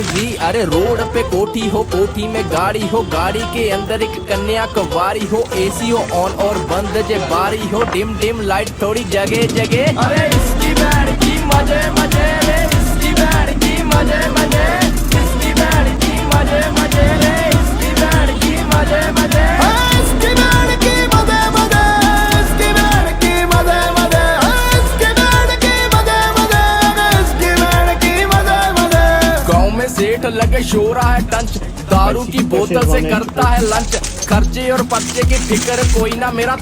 अरे रोड पे कोठी हो, कोठी में गाड़ी हो, गाड़ी के अंदर एक कन्या कुंवारी हो, एसी हो ऑन और बंद जे बारी हो, डिम डिम लाइट थोड़ी जगह जगह। अरे इसकी बैंड की मजे मजे रे, इसकी बैंड की मजे मजे, इसकी बैंड की मजे मजे रे, इसकी बैंड की मजे मजे, इसकी बैंड की मजे मजे, इसकी बैंड की मजे मजे, इसकी बैंड की मजे मजे, इसकी बैंड की मजे मजे। गाँव में सेठ लगे शो रहा है टंच, दारू की बोतल से करता है लंच, खर्चे और पर्चे की फिक्र कोई ना मेरा।